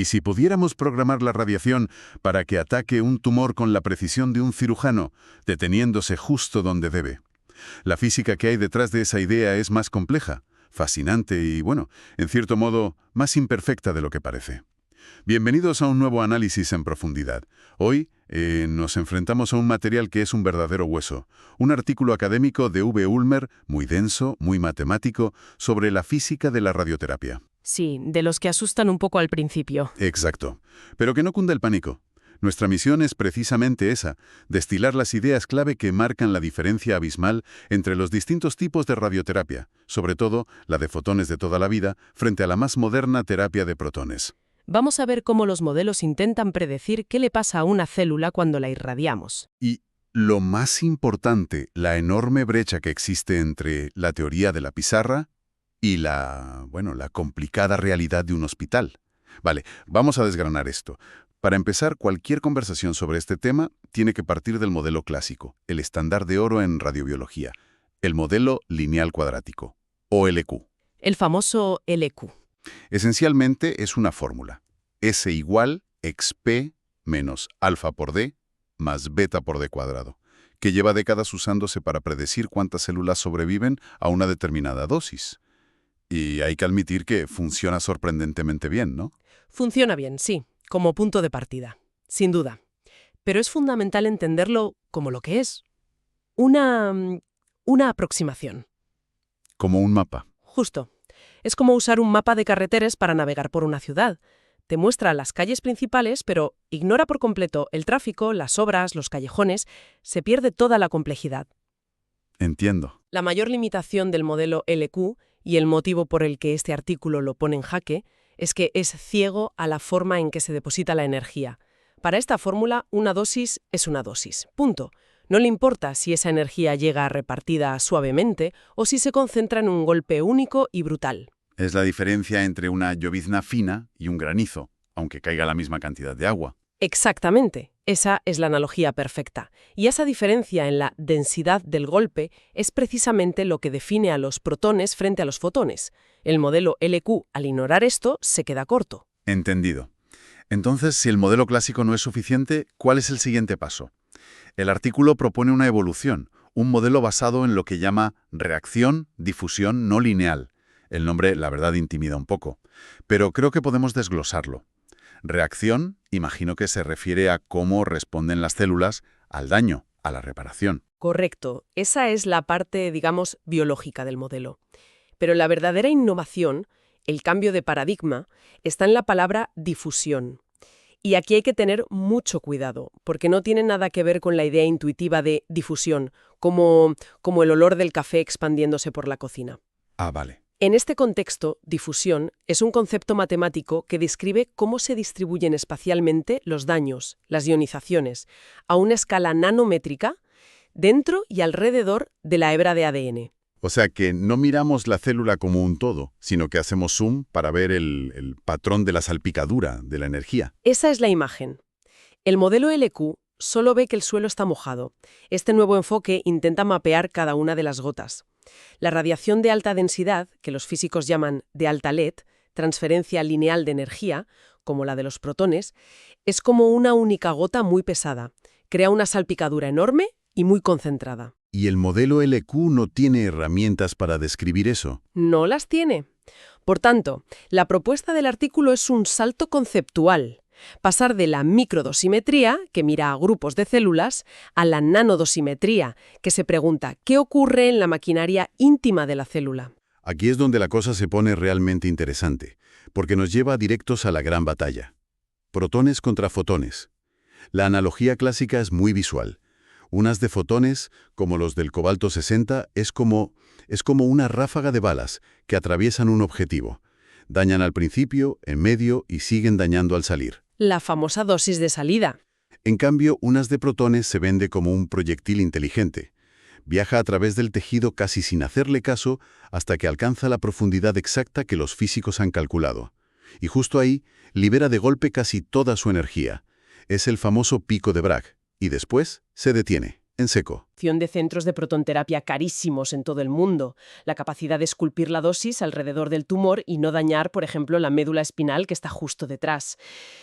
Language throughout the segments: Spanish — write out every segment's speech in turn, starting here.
¿Y si pudiéramos programar la radiación para que ataque un tumor con la precisión de un cirujano, deteniéndose justo donde debe? La física que hay detrás de esa idea es más compleja, fascinante y, bueno, en cierto modo, más imperfecta de lo que parece. Bienvenidos a un nuevo análisis en profundidad. Hoy nos enfrentamos a un material que es un verdadero hueso, un artículo académico de V. Ulmer, muy denso, muy matemático, sobre la física de la radioterapia. Sí, de los que asustan un poco al principio. Exacto. Pero que no cunda el pánico. Nuestra misión es precisamente esa, destilar las ideas clave que marcan la diferencia abismal entre los distintos tipos de radioterapia, sobre todo la de fotones de toda la vida, frente a la más moderna terapia de protones. Vamos a ver cómo los modelos intentan predecir qué le pasa a una célula cuando la irradiamos. Y lo más importante, la enorme brecha que existe entre la teoría de la pizarra y la complicada realidad de un hospital. Vale, vamos a desgranar esto. Para empezar, cualquier conversación sobre este tema tiene que partir del modelo clásico, el estándar de oro en radiobiología, el modelo lineal cuadrático, o LQ. El famoso LQ. Esencialmente es una fórmula. S igual xp menos alfa por d más beta por d cuadrado, que lleva décadas usándose para predecir cuántas células sobreviven a una determinada dosis. Y hay que admitir que funciona sorprendentemente bien, ¿no? Funciona bien, sí, como punto de partida, sin duda. Pero es fundamental entenderlo como lo que es. Una aproximación. Como un mapa. Justo. Es como usar un mapa de carreteras para navegar por una ciudad. Te muestra las calles principales, pero ignora por completo el tráfico, las obras, los callejones. Se pierde toda la complejidad. Entiendo. La mayor limitación del modelo LQ, y el motivo por el que este artículo lo pone en jaque, es que es ciego a la forma en que se deposita la energía. Para esta fórmula, una dosis es una dosis. Punto. No le importa si esa energía llega repartida suavemente o si se concentra en un golpe único y brutal. Es la diferencia entre una llovizna fina y un granizo, aunque caiga la misma cantidad de agua. Exactamente. Esa es la analogía perfecta. Y esa diferencia en la densidad del golpe es precisamente lo que define a los protones frente a los fotones. El modelo LQ, al ignorar esto, se queda corto. Entendido. Entonces, si el modelo clásico no es suficiente, ¿cuál es el siguiente paso? El artículo propone una evolución, un modelo basado en lo que llama reacción-difusión no lineal. El nombre, la verdad, intimida un poco, pero creo que podemos desglosarlo. Reacción, imagino que se refiere a cómo responden las células al daño, a la reparación. Correcto. Esa es la parte, digamos, biológica del modelo. Pero la verdadera innovación, el cambio de paradigma, está en la palabra difusión. Y aquí hay que tener mucho cuidado, porque no tiene nada que ver con la idea intuitiva de difusión, como el olor del café expandiéndose por la cocina. Ah, vale. En este contexto, difusión es un concepto matemático que describe cómo se distribuyen espacialmente los daños, las ionizaciones, a una escala nanométrica dentro y alrededor de la hebra de ADN. O sea que no miramos la célula como un todo, sino que hacemos zoom para ver el patrón de la salpicadura de la energía. Esa es la imagen. El modelo LQ solo ve que el suelo está mojado. Este nuevo enfoque intenta mapear cada una de las gotas. La radiación de alta densidad, que los físicos llaman de alta LED, transferencia lineal de energía, como la de los protones, es como una única gota muy pesada. Crea una salpicadura enorme y muy concentrada. ¿Y el modelo LQ no tiene herramientas para describir eso? No las tiene. Por tanto, la propuesta del artículo es un salto conceptual. Pasar de la microdosimetría, que mira a grupos de células, a la nanodosimetría, que se pregunta qué ocurre en la maquinaria íntima de la célula. Aquí es donde la cosa se pone realmente interesante, porque nos lleva directos a la gran batalla. Protones contra fotones. La analogía clásica es muy visual. Unas de fotones, como los del cobalto 60, es como una ráfaga de balas que atraviesan un objetivo. Dañan al principio, en medio y siguen dañando al salir. La famosa dosis de salida. En cambio, unas de protones se vende como un proyectil inteligente. Viaja a través del tejido casi sin hacerle caso hasta que alcanza la profundidad exacta que los físicos han calculado. Y justo ahí, libera de golpe casi toda su energía. Es el famoso pico de Bragg. Y después se detiene. En seco. De centros de protonterapia carísimos en todo el mundo, la capacidad de esculpir la dosis alrededor del tumor y no dañar, por ejemplo, la médula espinal que está justo detrás.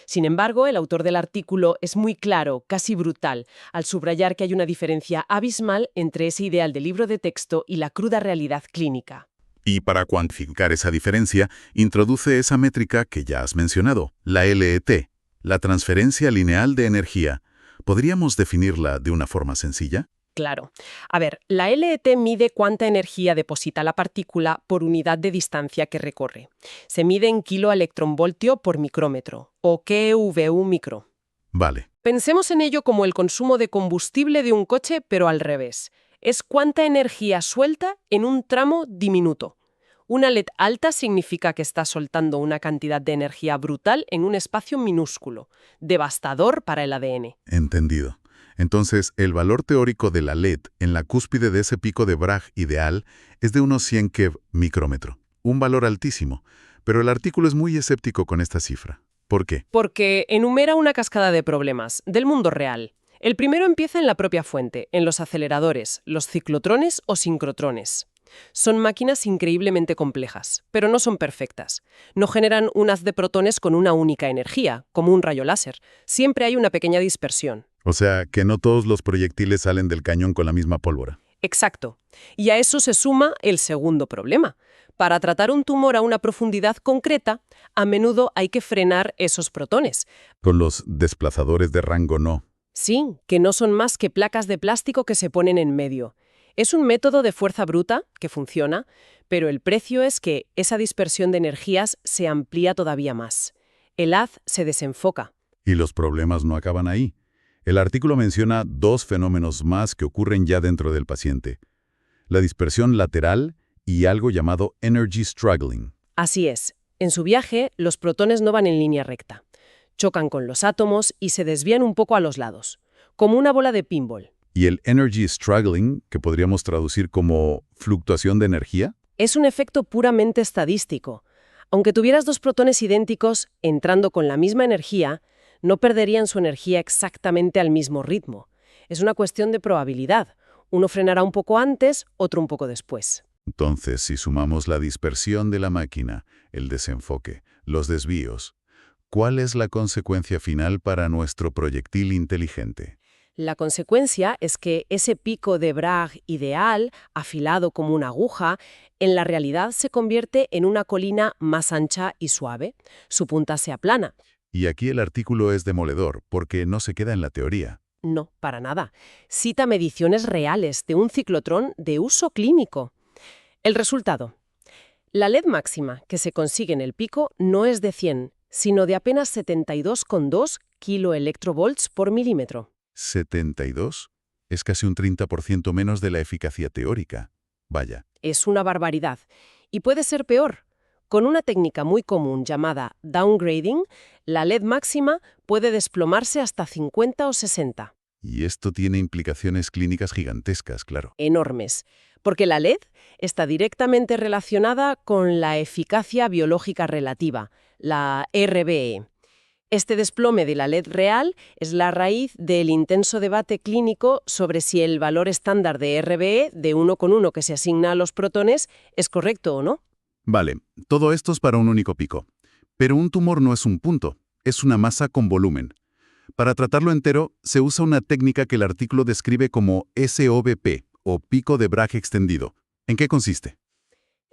Sin embargo, el autor del artículo es muy claro, casi brutal, al subrayar que hay una diferencia abismal entre ese ideal del libro de texto y la cruda realidad clínica. Y para cuantificar esa diferencia, introduce esa métrica que ya has mencionado, la LET, la transferencia lineal de energía. ¿Podríamos definirla de una forma sencilla? Claro. A ver, la LET mide cuánta energía deposita la partícula por unidad de distancia que recorre. Se mide en kiloelectronvoltio por micrómetro, o KeV micro. Vale. Pensemos en ello como el consumo de combustible de un coche, pero al revés. Es cuánta energía suelta en un tramo diminuto. Una LED alta significa que está soltando una cantidad de energía brutal en un espacio minúsculo, devastador para el ADN. Entendido. Entonces, el valor teórico de la LED en la cúspide de ese pico de Bragg ideal es de unos 100 keV micrómetro. Un valor altísimo, pero el artículo es muy escéptico con esta cifra. ¿Por qué? Porque enumera una cascada de problemas del mundo real. El primero empieza en la propia fuente, en los aceleradores, los ciclotrones o sincrotrones. Son máquinas increíblemente complejas, pero no son perfectas. No generan un haz de protones con una única energía, como un rayo láser. Siempre hay una pequeña dispersión. O sea, que no todos los proyectiles salen del cañón con la misma pólvora. Exacto. Y a eso se suma el segundo problema. Para tratar un tumor a una profundidad concreta, a menudo hay que frenar esos protones. Con los desplazadores de rango no. Sí, que no son más que placas de plástico que se ponen en medio. Es un método de fuerza bruta que funciona, pero el precio es que esa dispersión de energías se amplía todavía más. El haz se desenfoca. Y los problemas no acaban ahí. El artículo menciona dos fenómenos más que ocurren ya dentro del paciente. La dispersión lateral y algo llamado energy struggling. Así es. En su viaje, los protones no van en línea recta. Chocan con los átomos y se desvían un poco a los lados, como una bola de pinball. ¿Y el energy struggling, que podríamos traducir como fluctuación de energía? Es un efecto puramente estadístico. Aunque tuvieras dos protones idénticos, entrando con la misma energía, no perderían su energía exactamente al mismo ritmo. Es una cuestión de probabilidad. Uno frenará un poco antes, otro un poco después. Entonces, si sumamos la dispersión de la máquina, el desenfoque, los desvíos, ¿cuál es la consecuencia final para nuestro proyectil inteligente? La consecuencia es que ese pico de Bragg ideal, afilado como una aguja, en la realidad se convierte en una colina más ancha y suave. Su punta se aplana. Y aquí el artículo es demoledor, porque no se queda en la teoría. No, para nada. Cita mediciones reales de un ciclotrón de uso clínico. El resultado. La LED máxima que se consigue en el pico no es de 100, sino de apenas 72,2 kiloelectrovolts por milímetro. 72 es casi un 30% menos de la eficacia teórica. Vaya. Es una barbaridad. Y puede ser peor. Con una técnica muy común llamada downgrading, la LED máxima puede desplomarse hasta 50 o 60. Y esto tiene implicaciones clínicas gigantescas, claro. Enormes. Porque la LED está directamente relacionada con la eficacia biológica relativa, la RBE. Este desplome de la LED real es la raíz del intenso debate clínico sobre si el valor estándar de RBE de 1,1 que se asigna a los protones es correcto o no. Vale, todo esto es para un único pico. Pero un tumor no es un punto, es una masa con volumen. Para tratarlo entero, se usa una técnica que el artículo describe como SOBP, o pico de Bragg extendido. ¿En qué consiste?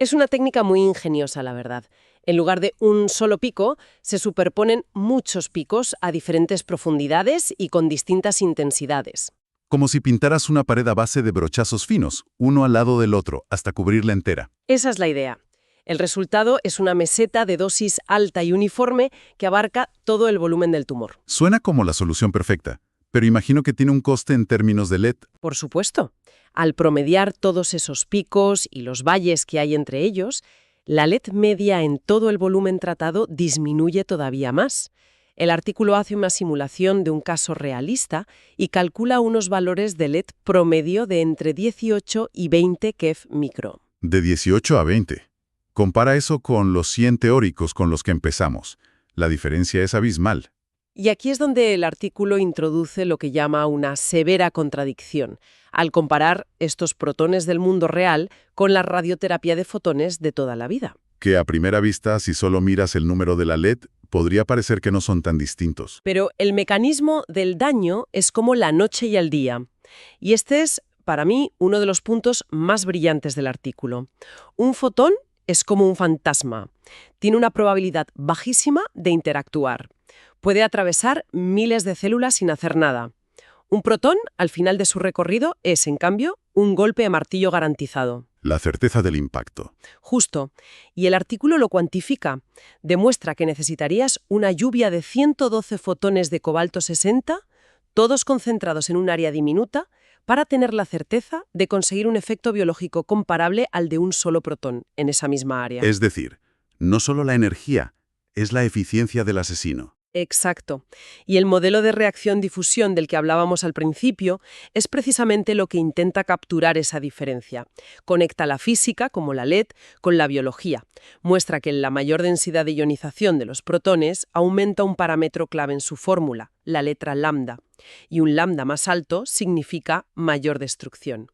Es una técnica muy ingeniosa, la verdad. En lugar de un solo pico, se superponen muchos picos a diferentes profundidades y con distintas intensidades. Como si pintaras una pared a base de brochazos finos, uno al lado del otro, hasta cubrirla entera. Esa es la idea. El resultado es una meseta de dosis alta y uniforme que abarca todo el volumen del tumor. Suena como la solución perfecta, pero imagino que tiene un coste en términos de LED. Por supuesto. Al promediar todos esos picos y los valles que hay entre ellos, la LED media en todo el volumen tratado disminuye todavía más. El artículo hace una simulación de un caso realista y calcula unos valores de LED promedio de entre 18 y 20 keV micro. De 18 a 20. Compara eso con los 100 teóricos con los que empezamos. La diferencia es abismal. Y aquí es donde el artículo introduce lo que llama una severa contradicción, al comparar estos protones del mundo real con la radioterapia de fotones de toda la vida. Que a primera vista, si solo miras el número de la LED, podría parecer que no son tan distintos. Pero el mecanismo del daño es como la noche y el día. Y este es, para mí, uno de los puntos más brillantes del artículo. Un fotón es como un fantasma. Tiene una probabilidad bajísima de interactuar. Puede atravesar miles de células sin hacer nada. Un protón, al final de su recorrido, es, en cambio, un golpe de martillo garantizado. La certeza del impacto. Justo. Y el artículo lo cuantifica. Demuestra que necesitarías una lluvia de 112 fotones de cobalto 60, todos concentrados en un área diminuta, para tener la certeza de conseguir un efecto biológico comparable al de un solo protón en esa misma área. Es decir, no solo la energía, es la eficiencia del asesino. Exacto. Y el modelo de reacción-difusión del que hablábamos al principio es precisamente lo que intenta capturar esa diferencia. Conecta la física, como la LED, con la biología. Muestra que la mayor densidad de ionización de los protones aumenta un parámetro clave en su fórmula, la letra lambda. Y un lambda más alto significa mayor destrucción.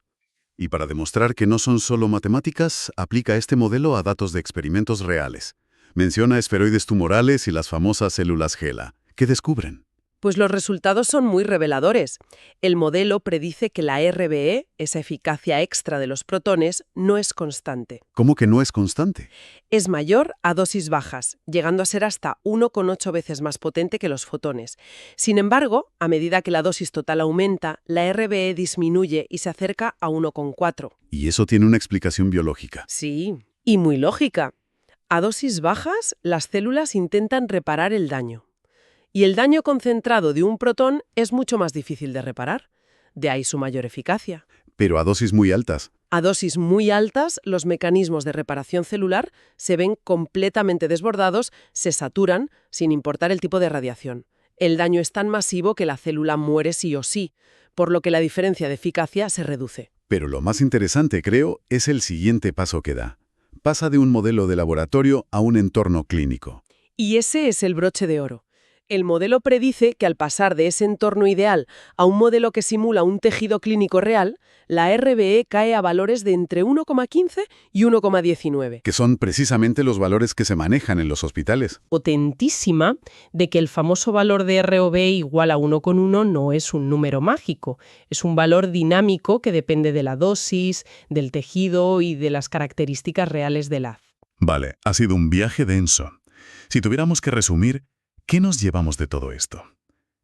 Y para demostrar que no son solo matemáticas, aplica este modelo a datos de experimentos reales. Menciona esferoides tumorales y las famosas células HeLa. ¿Qué descubren? Pues los resultados son muy reveladores. El modelo predice que la RBE, esa eficacia extra de los protones, no es constante. ¿Cómo que no es constante? Es mayor a dosis bajas, llegando a ser hasta 1,8 veces más potente que los fotones. Sin embargo, a medida que la dosis total aumenta, la RBE disminuye y se acerca a 1,4. Y eso tiene una explicación biológica. Sí, y muy lógica. A dosis bajas, las células intentan reparar el daño. Y el daño concentrado de un protón es mucho más difícil de reparar. De ahí su mayor eficacia. Pero a dosis muy altas. A dosis muy altas, los mecanismos de reparación celular se ven completamente desbordados, se saturan, sin importar el tipo de radiación. El daño es tan masivo que la célula muere sí o sí, por lo que la diferencia de eficacia se reduce. Pero lo más interesante, creo, es el siguiente paso que da. Pasa de un modelo de laboratorio a un entorno clínico. Y ese es el broche de oro. El modelo predice que al pasar de ese entorno ideal a un modelo que simula un tejido clínico real, la RBE cae a valores de entre 1,15 y 1,19. Que son precisamente los valores que se manejan en los hospitales. Potentísima de que el famoso valor de ROB igual a 1,1 no es un número mágico, es un valor dinámico que depende de la dosis, del tejido y de las características reales del haz. Vale, ha sido un viaje denso. Si tuviéramos que resumir, ¿qué nos llevamos de todo esto?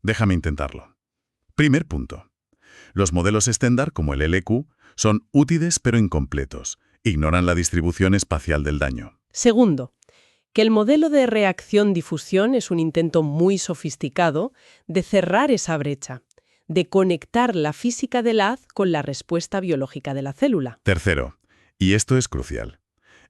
Déjame intentarlo. Primer punto. Los modelos estándar, como el LQ, son útiles pero incompletos. Ignoran la distribución espacial del daño. Segundo, que el modelo de reacción-difusión es un intento muy sofisticado de cerrar esa brecha, de conectar la física del haz con la respuesta biológica de la célula. Tercero, y esto es crucial.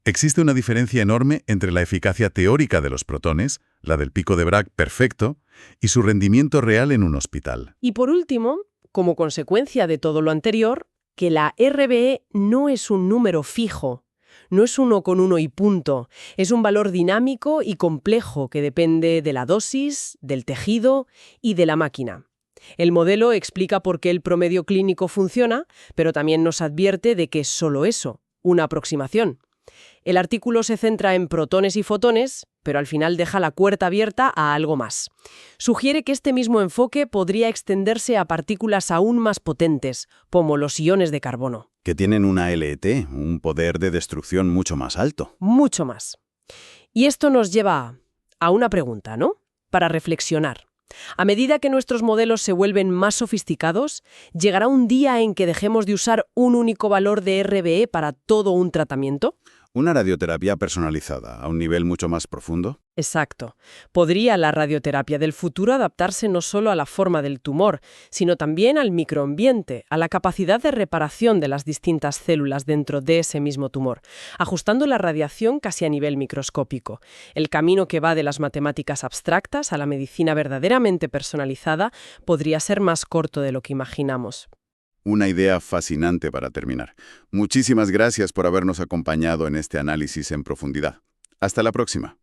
Existe una diferencia enorme entre la eficacia teórica de los protones, la del pico de Bragg perfecto, y su rendimiento real en un hospital. Y por último, como consecuencia de todo lo anterior, que la RBE no es un número fijo, no es 1,1 y punto, es un valor dinámico y complejo que depende de la dosis, del tejido y de la máquina. El modelo explica por qué el promedio clínico funciona, pero también nos advierte de que es solo eso, una aproximación. El artículo se centra en protones y fotones, pero al final deja la puerta abierta a algo más. Sugiere que este mismo enfoque podría extenderse a partículas aún más potentes, como los iones de carbono. Que tienen una LET, un poder de destrucción mucho más alto. Mucho más. Y esto nos lleva a una pregunta, ¿no? Para reflexionar. A medida que nuestros modelos se vuelven más sofisticados, ¿llegará un día en que dejemos de usar un único valor de RBE para todo un tratamiento? ¿Una radioterapia personalizada a un nivel mucho más profundo? Exacto. ¿Podría la radioterapia del futuro adaptarse no solo a la forma del tumor, sino también al microambiente, a la capacidad de reparación de las distintas células dentro de ese mismo tumor, ajustando la radiación casi a nivel microscópico? El camino que va de las matemáticas abstractas a la medicina verdaderamente personalizada podría ser más corto de lo que imaginamos. Una idea fascinante para terminar. Muchísimas gracias por habernos acompañado en este análisis en profundidad. Hasta la próxima.